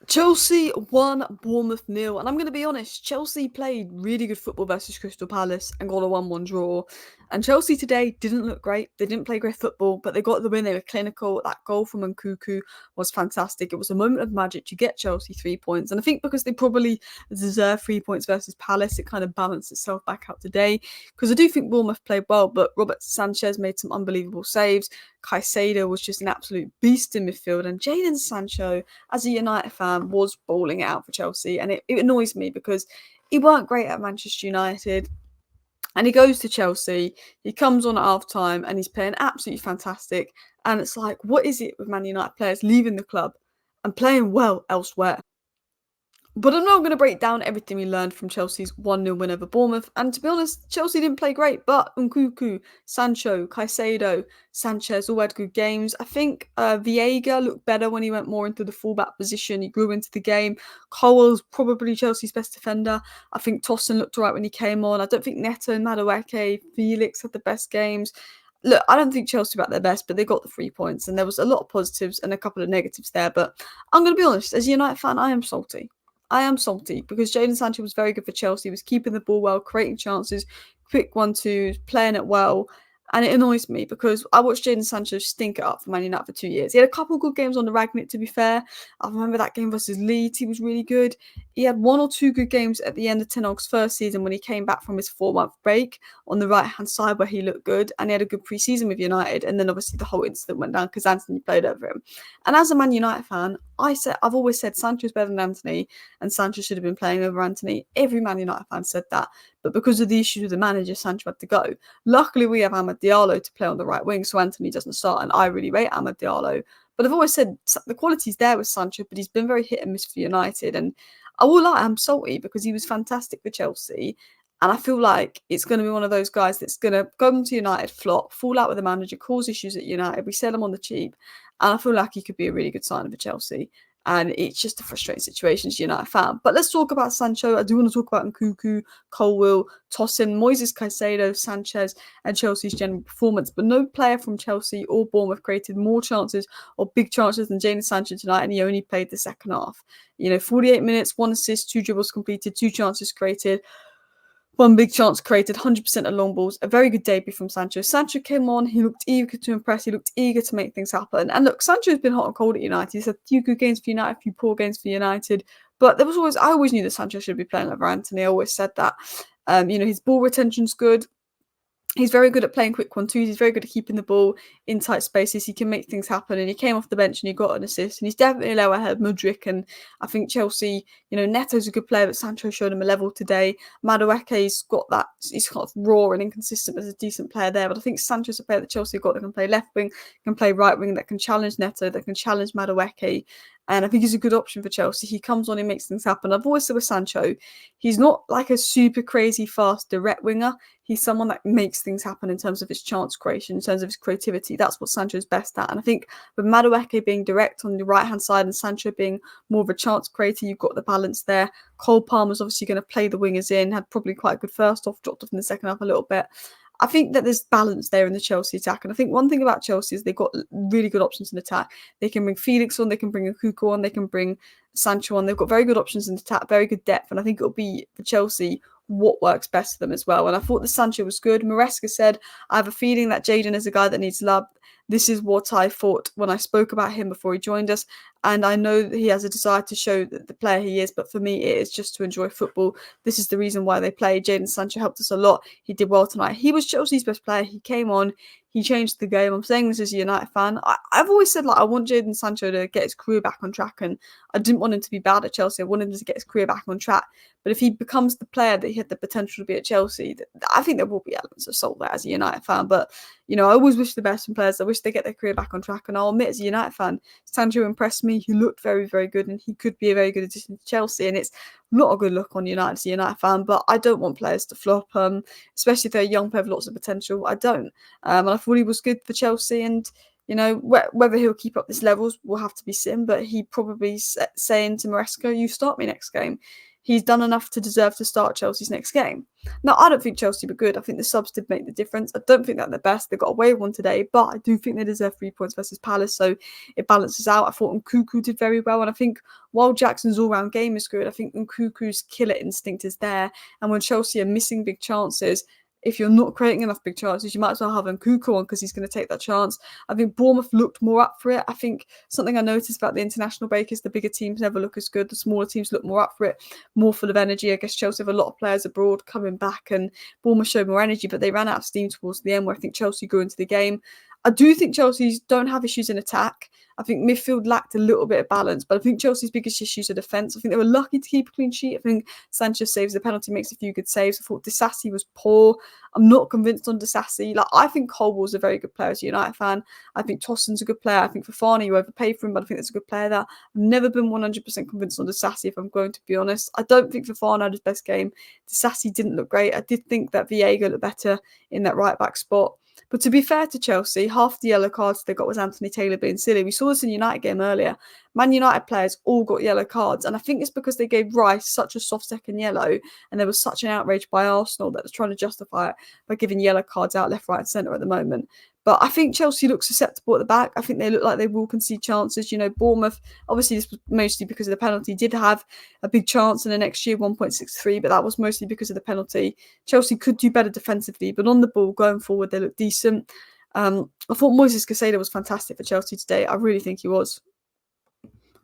Chelsea won, Bournemouth nil, and I'm going to be honest, Chelsea played really good football versus Crystal Palace and got a 1-1 draw. And Chelsea today didn't look great. They didn't play great football, but they got the win. They were clinical. That goal from Nkunku was fantastic. It was a moment of magic to get Chelsea 3 points. And I think because they probably deserve 3 points versus Palace, it kind of balanced itself back out today. Because I do think Bournemouth played well, but Robert Sanchez made some unbelievable saves. Caicedo was just an absolute beast in midfield, and Jadon Sancho, as a United fan, was bawling it out for Chelsea, and it annoys me because he weren't great at Manchester United. And he goes to Chelsea, he comes on at half time and he's playing absolutely fantastic. And it's like, what is it with Man United players leaving the club and playing well elsewhere? But I'm not going to break down everything we learned from Chelsea's 1-0 win over Bournemouth. And to be honest, Chelsea didn't play great, but Nkunku, Sancho, Caicedo, Sanchez all had good games. I think Viega looked better when he went more into the fullback position. He grew into the game. Cole's probably Chelsea's best defender. I think Tosin looked right when he came on. I don't think Neto, Madueke, Felix had the best games. Look, I don't think Chelsea were at their best, but they got the 3 points, and there was a lot of positives and a couple of negatives there. But I'm going to be honest, as a United fan, I am salty. I am salty because Jadon Sancho was very good for Chelsea. He was keeping the ball well, creating chances, quick 1-2s, playing it well. And it annoys me because I watched Jadon Sancho stink it up for Man United for 2 years. He had a couple of good games on the Ragnick, to be fair. I remember that game versus Leeds. He was really good. He had one or two good games at the end of Ten Hag's first season when he came back from his 4-month break on the right-hand side where he looked good. And he had a good pre-season with United. And then obviously the whole incident went down because Anthony played over him. And as a Man United fan, I've always said Sancho's better than Anthony and Sancho should have been playing over Anthony. Every Man United fan said that. But because of the issues with the manager, Sancho had to go. Luckily, we have Amad Diallo to play on the right wing, so Anthony doesn't start, and I really rate Amad Diallo. But I've always said the quality's there with Sancho, but he's been very hit and miss for United. And I will lie, I'm salty because he was fantastic for Chelsea. And I feel like it's going to be one of those guys that's going to go into United, flop, fall out with the manager, cause issues at United. We sell him on the cheap. And I feel like he could be a really good signing for Chelsea. And it's just a frustrating situation as a United fan. But let's talk about Sancho. I do want to talk about Nkunku, Colwill, Tosin, Moises Caicedo, Sanchez, and Chelsea's general performance. But no player from Chelsea or Bournemouth created more chances or big chances than Jadon Sancho tonight, and he only played the second half. 48 minutes, 1 assist, 2 dribbles completed, 2 chances created. One big chance created, 100% of long balls. A very good debut from Sancho. Sancho came on, he looked eager to impress, he looked eager to make things happen. And look, Sancho's been hot and cold at United. He's had a few good games for United, a few poor games for United. But I always knew that Sancho should be playing over Anthony. I always said that. His ball retention's good. He's very good at playing quick 1-2s. He's very good at keeping the ball in tight spaces. He can make things happen. And he came off the bench and he got an assist. And he's definitely lower ahead of Mudryk. And I think Chelsea, Neto's a good player, but Sancho showed him a level today. Madueke's got that. He's kind of raw and inconsistent as a decent player there. But I think Sancho's a player that Chelsea got that can play left wing, can play right wing, that can challenge Neto, that can challenge Madueke. And I think he's a good option for Chelsea. He comes on, he makes things happen. I've always said with Sancho, he's not like a super crazy fast direct winger. He's someone that makes things happen in terms of his chance creation, in terms of his creativity. That's what Sancho's best at. And I think with Madueke being direct on the right-hand side and Sancho being more of a chance creator, you've got the balance there. Cole Palmer's obviously going to play the wingers in, had probably quite a good first half, dropped off in the second half a little bit. I think that there's balance there in the Chelsea attack. And I think one thing about Chelsea is they've got really good options in attack. They can bring Felix on, they can bring Nkunku on, they can bring Sancho on. They've got very good options in attack, very good depth. And I think it'll be, for Chelsea, what works best for them as well. And I thought the Sancho was good. Maresca said, I have a feeling that Jadon is a guy that needs love. This is what I thought when I spoke about him before he joined us. And I know that he has a desire to show that the player he is, but for me, it is just to enjoy football. This is the reason why they play. Jadon Sancho helped us a lot. He did well tonight. He was Chelsea's best player. He came on. He changed the game. I'm saying this as a United fan. I've always said, I want Jadon Sancho to get his career back on track, and I didn't want him to be bad at Chelsea. I wanted him to get his career back on track. But if he becomes the player that he had the potential to be at Chelsea, I think there will be elements of salt there as a United fan. But, I always wish the best in players. I wish they get their career back on track. And I'll admit, as a United fan, Sancho impressed me. He looked very, very good, and he could be a very good addition to Chelsea. And it's not a good look on United as a United fan, but I don't want players to flop, especially if they're young player with lots of potential. I don't. And I thought he was good for Chelsea, and whether he'll keep up this levels will have to be seen. But he probably saying to Maresca, "You start me next game." he's done enough to deserve to start Chelsea's next game. Now, I don't think Chelsea were good. I think the subs did make the difference. I don't think they're the best. They got away with one today, but I do think they deserve 3 points versus Palace, so it balances out. I thought Nkunku did very well, and I think while Jackson's all-round game is good, I think Nkunku's killer instinct is there, and when Chelsea are missing big chances, if you're not creating enough big chances, you might as well have Nkunku on because he's going to take that chance. I think Bournemouth looked more up for it. I think something I noticed about the international break is the bigger teams never look as good. The smaller teams look more up for it, more full of energy. I guess Chelsea have a lot of players abroad coming back, and Bournemouth showed more energy, but they ran out of steam towards the end where I think Chelsea grew into the game. I do think Chelsea don't have issues in attack. I think midfield lacked a little bit of balance, but I think Chelsea's biggest issues are defence. I think they were lucky to keep a clean sheet. I think Sanchez saves the penalty, makes a few good saves. I thought Disasi was poor. I'm not convinced on Disasi. I think Colwell's a very good player as a United fan. I think Tossen's a good player. I think Fofana, you overpaid for him, but I think that's a good player there. I've never been 100% convinced on Disasi, if I'm going to be honest. I don't think Fofana had his best game. Disasi didn't look great. I did think that Viega looked better in that right-back spot. But to be fair to Chelsea, half the yellow cards they got was Anthony Taylor being silly. We saw this in the United game earlier. Man United players all got yellow cards, and I think it's because they gave Rice such a soft second yellow, and there was such an outrage by Arsenal that was trying to justify it by giving yellow cards out left, right and centre at the moment. But I think Chelsea look susceptible at the back. I think they look like they will concede chances. Bournemouth, obviously this was mostly because of the penalty, did have a big chance in the next year, 1.63, but that was mostly because of the penalty. Chelsea could do better defensively, but on the ball, going forward, they look decent. I thought Moises Caicedo was fantastic for Chelsea today. I really think he was.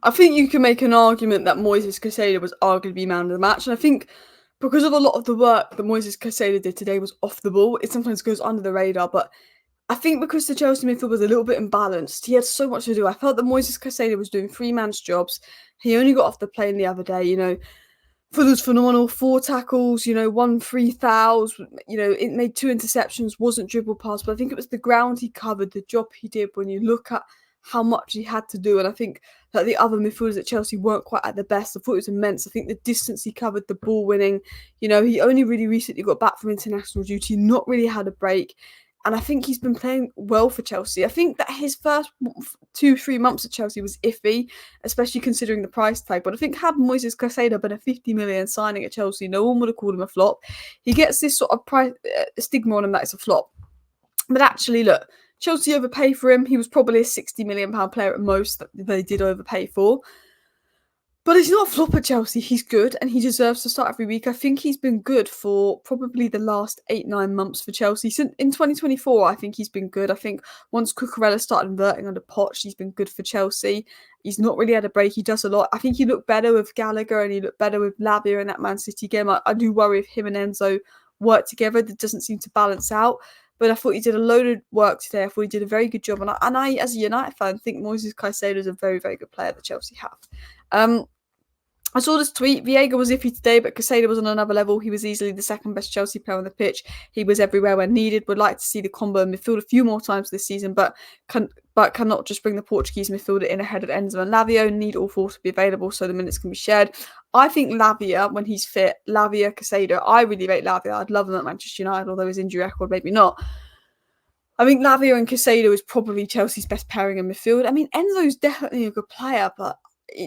I think you can make an argument that Moises Caicedo was arguably man of the match, and I think because of a lot of the work that Moises Caicedo did today was off the ball, it sometimes goes under the radar, but I think because the Chelsea midfield was a little bit imbalanced, he had so much to do. I felt that Moises Caicedo was doing three-man's jobs. He only got off the plane the other day, Fuller's phenomenal, 4 tackles, 1 free fouls, it made 2 interceptions, wasn't dribble pass, but I think it was the ground he covered, the job he did when you look at how much he had to do. And I think that the other midfielders at Chelsea weren't quite at their best. I thought it was immense. I think the distance he covered, the ball winning, he only really recently got back from international duty, not really had a break. And I think he's been playing well for Chelsea. I think that his first 2-3 months at Chelsea was iffy, especially considering the price tag. But I think had Moises Caicedo been a 50 million signing at Chelsea, no one would have called him a flop. He gets this sort of stigma on him that it's a flop. But actually, look, Chelsea overpay for him. He was probably a £60 million player at most that they did overpay for. But he's not a flop at Chelsea. He's good and he deserves to start every week. I think he's been good for probably the last 8-9 months for Chelsea. Since in 2024, I think he's been good. I think once Cucurella started inverting under Poch, he's been good for Chelsea. He's not really had a break. He does a lot. I think he looked better with Gallagher and he looked better with Lavia in that Man City game. I do worry if him and Enzo work together. That doesn't seem to balance out. But I thought he did a load of work today. I thought he did a very good job. And I as a United fan, think Moises Caicedo is a very, very good player that Chelsea have. I saw this tweet. Viega was iffy today, but Caicedo was on another level. He was easily the second best Chelsea player on the pitch. He was everywhere when needed. Would like to see the combo in midfield a few more times this season, but cannot just bring the Portuguese midfielder in ahead of Enzo and Lavia. Need all 4 to be available so the minutes can be shared. I think Lavia, when he's fit, Caicedo, I really rate Lavia. I'd love him at Manchester United, although his injury record maybe not. I think Lavia and Caicedo is probably Chelsea's best pairing in midfield. I mean, Enzo's definitely a good player, but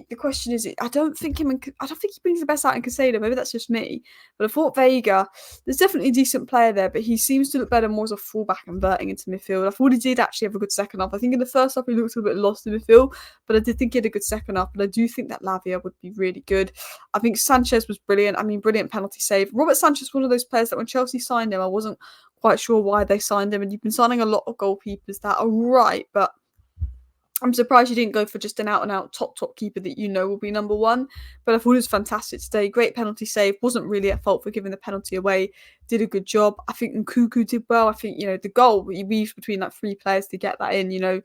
the question is, I don't think he brings the best out in Caicedo. Maybe that's just me. But I thought Vega, there's definitely a decent player there, but he seems to look better more as a fullback inverting into midfield. I thought he did actually have a good second half. I think in the first half he looked a bit lost in midfield, but I did think he had a good second half. But I do think that Lavia would be really good. I think Sanchez was brilliant. I mean, brilliant penalty save. Robert Sanchez, one of those players that when Chelsea signed him, I wasn't quite sure why they signed him. And you've been signing a lot of goalkeepers that are right, but I'm surprised you didn't go for just an out-and-out top keeper that will be number 1. But I thought it was fantastic today. Great penalty save. Wasn't really at fault for giving the penalty away. Did a good job. I think Nkunku did well. I think, the goal, he weaves between 3 players to get that in,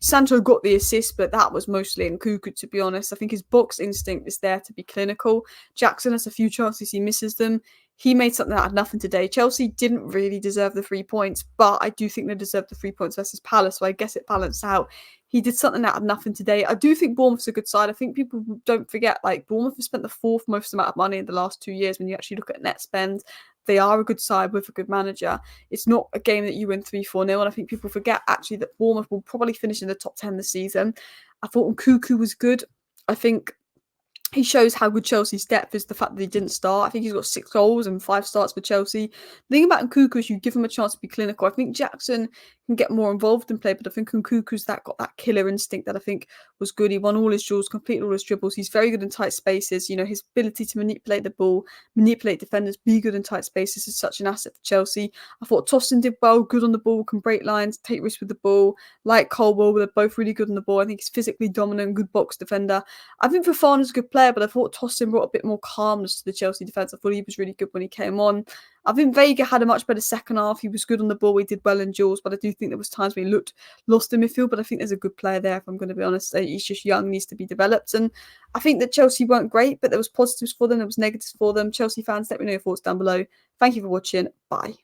Sancho got the assist, but that was mostly Nkunku, to be honest. I think his box instinct is there to be clinical. Jackson has a few chances. He misses them. He made something out of nothing today. Chelsea didn't really deserve the 3 points, but I do think they deserved the 3 points versus Palace, so I guess it balanced out. He did something out of nothing today. I do think Bournemouth's a good side. I think people don't forget, Bournemouth has spent the 4th most amount of money in the last 2 years when you actually look at net spend. They are a good side with a good manager. It's not a game that you win 3-4-0, and I think people forget actually that Bournemouth will probably finish in the top 10 this season. I thought Nkunku was good. I think he shows how good Chelsea's depth is, the fact that he didn't start. I think he's got 6 goals and 5 starts for Chelsea. The thing about Nkunku is you give him a chance to be clinical. I think Jackson can get more involved in play, but I think Nkunku's got that killer instinct that I think was good. He won all his duels, completed all his dribbles. He's very good in tight spaces. You know, his ability to manipulate the ball, manipulate defenders, be good in tight spaces is such an asset for Chelsea. I thought Tossin did well, good on the ball, can break lines, take risks with the ball. Like Colwell, they're both really good on the ball. I think he's physically dominant, good box defender. I think Fofana's a good player, but I thought Tossin brought a bit more calmness to the Chelsea defence. I thought he was really good when he came on. I think Vega had a much better second half. He was good on the ball. He did well in duels, but I do think there was times when he looked lost in midfield. But I think there's a good player there, if I'm going to be honest. He's just young, needs to be developed. And I think that Chelsea weren't great, but there was positives for them, there was negatives for them. Chelsea fans, let me know your thoughts down below. Thank you for watching. Bye.